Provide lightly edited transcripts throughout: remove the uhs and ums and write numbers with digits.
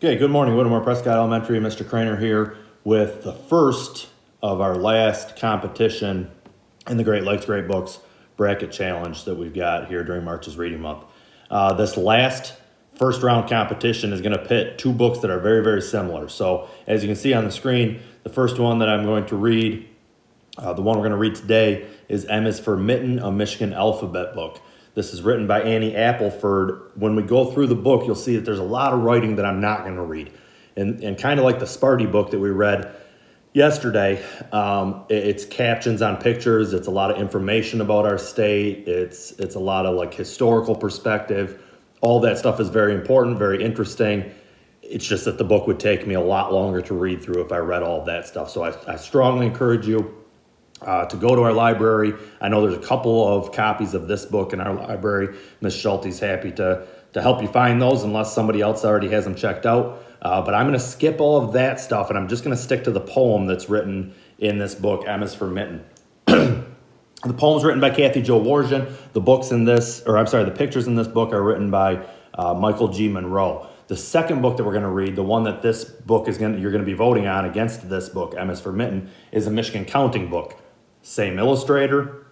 Okay, good morning, Whittemore Prescott Elementary. Mr. Craner here with the first of our last competition in the Great Lakes Great Books Bracket Challenge that we've got here during March's Reading Month. This last first round competition is going to pit two books that are very, very similar. So as you can see on the screen, the first one that I'm going to read, the one we're going to read today, is M is for Mitten, a Michigan alphabet book. This is written by Annie Appleford. When we go through the book, you'll see that there's a lot of writing that I'm not going to read. And kind of like the Sparty book that we read yesterday, it's captions on pictures. It's a lot of information about our state. It's a lot of like historical perspective. All that stuff is very important, very interesting. It's just that the book would take me a lot longer to read through if I read all of that stuff. So I strongly encourage you to go to our library. I know there's a couple of copies of this book in our library. Ms. Schulte's happy to help you find those unless somebody else already has them checked out. But I'm going to skip all of that stuff and I'm just going to stick to the poem that's written in this book, M is for Mitten. The poem's written by Kathy Jo Warsian. The pictures in this book are written by Michael G. Monroe. The second book that we're going to read, the one that this book you're going to be voting on against this book, M is for Mitten, is a Michigan counting book. Same illustrator,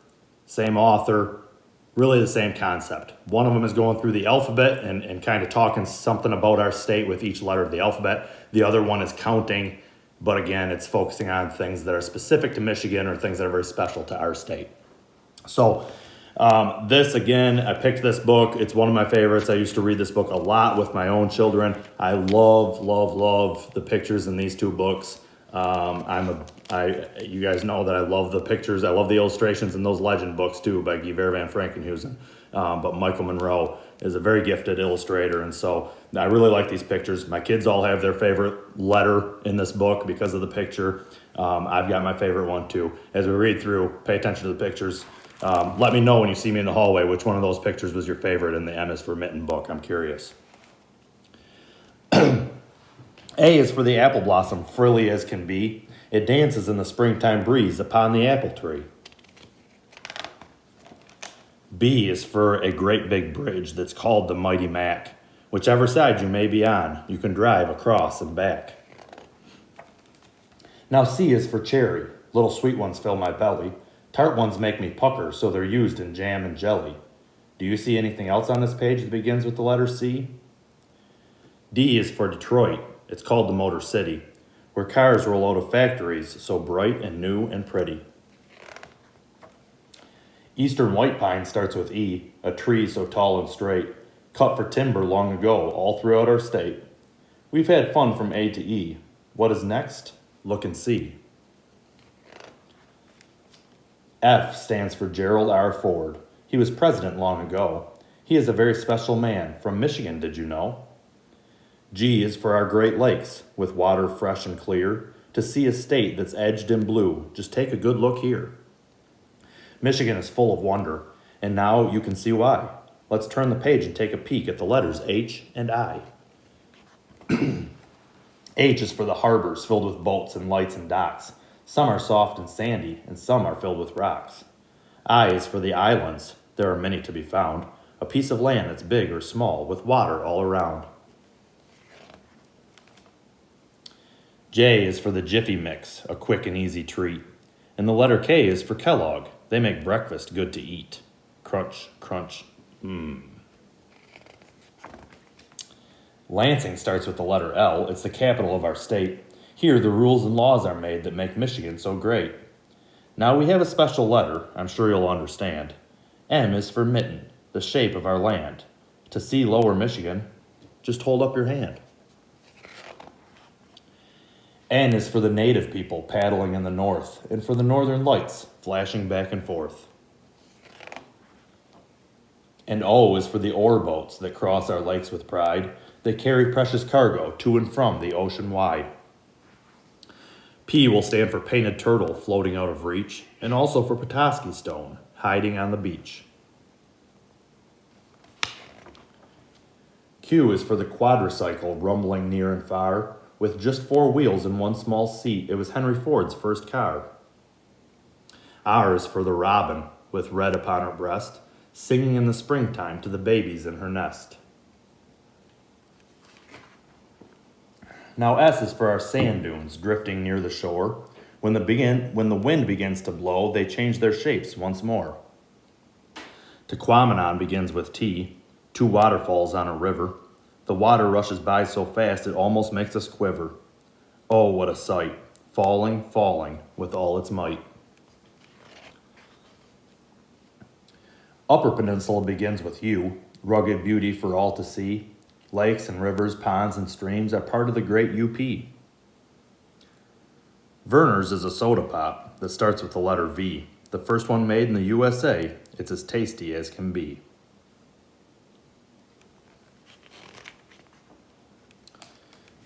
same author, really the same concept. One of them is going through the alphabet and kind of talking something about our state with each letter of the alphabet. The other one is counting, but again, it's focusing on things that are specific to Michigan or things that are very special to our state. So this, again, I picked this book. It's one of my favorites. I used to read this book a lot with my own children. I love the pictures in these two books. You guys know that I love the pictures. I love the illustrations in those legend books too by Guy Van Frankenhuizen. But Michael Monroe is a very gifted illustrator, and so I really like these pictures. My kids all have their favorite letter in this book because of the picture. I've got my favorite one too. As we read through, pay attention to the pictures. Let me know when you see me in the hallway which one of those pictures was your favorite in the M is for Mitten book. I'm curious. A is for the apple blossom, frilly as can be. It dances in the springtime breeze upon the apple tree. B is for a great big bridge that's called the Mighty Mac. Whichever side you may be on, you can drive across and back. Now C is for cherry. Little sweet ones fill my belly. Tart ones make me pucker, so they're used in jam and jelly. Do you see anything else on this page that begins with the letter C? D is for Detroit. It's called the Motor City, where cars roll out of factories so bright and new and pretty. Eastern white pine starts with E, a tree so tall and straight, cut for timber long ago all throughout our state. We've had fun from A to E. What is next? Look and see. F stands for Gerald R. Ford. He was president long ago. He is a very special man from Michigan, did you know? G is for our Great Lakes, with water fresh and clear. To see a state that's edged in blue, just take a good look here. Michigan is full of wonder, and now you can see why. Let's turn the page and take a peek at the letters H and I. H is for the harbors filled with boats and lights and docks. Some are soft and sandy, and some are filled with rocks. I is for the islands. There are many to be found. A piece of land that's big or small, with water all around. J is for the Jiffy Mix, a quick and easy treat. And the letter K is for Kellogg. They make breakfast good to eat. Crunch, crunch, mmm. Lansing starts with the letter L. It's the capital of our state. Here the rules and laws are made that make Michigan so great. Now we have a special letter, I'm sure you'll understand. M is for Mitten, the shape of our land. To see Lower Michigan, just hold up your hand. N is for the native people paddling in the north, and for the northern lights flashing back and forth. And O is for the ore boats that cross our lakes with pride. They carry precious cargo to and from the ocean wide. P will stand for painted turtle floating out of reach, and also for Petoskey stone hiding on the beach. Q is for the quadricycle rumbling near and far. With just 4 wheels and 1 small seat, it was Henry Ford's first car. R is for the robin, with red upon her breast, singing in the springtime to the babies in her nest. Now S is for our sand dunes drifting near the shore. When the wind begins to blow, they change their shapes once more. Tequamanon begins with T, two waterfalls on a river. The water rushes by so fast it almost makes us quiver. Oh, what a sight, falling, falling with all its might. Upper Peninsula begins with U, rugged beauty for all to see. Lakes and rivers, ponds and streams are part of the great UP. Verner's is a soda pop that starts with the letter V. The first one made in the USA. It's as tasty as can be.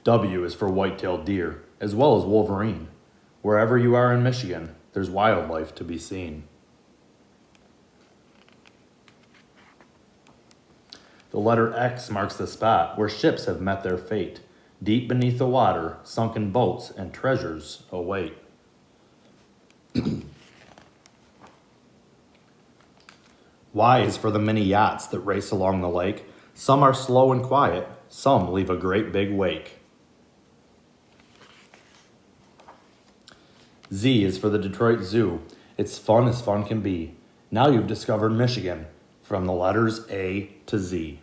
W is for white-tailed deer, as well as wolverine. Wherever you are in Michigan, there's wildlife to be seen. The letter X marks the spot where ships have met their fate. Deep beneath the water, sunken boats and treasures await. Y is for the many yachts that race along the lake. Some are slow and quiet, some leave a great big wake. Z is for the Detroit Zoo. It's fun as fun can be. Now you've discovered Michigan, from the letters A to Z.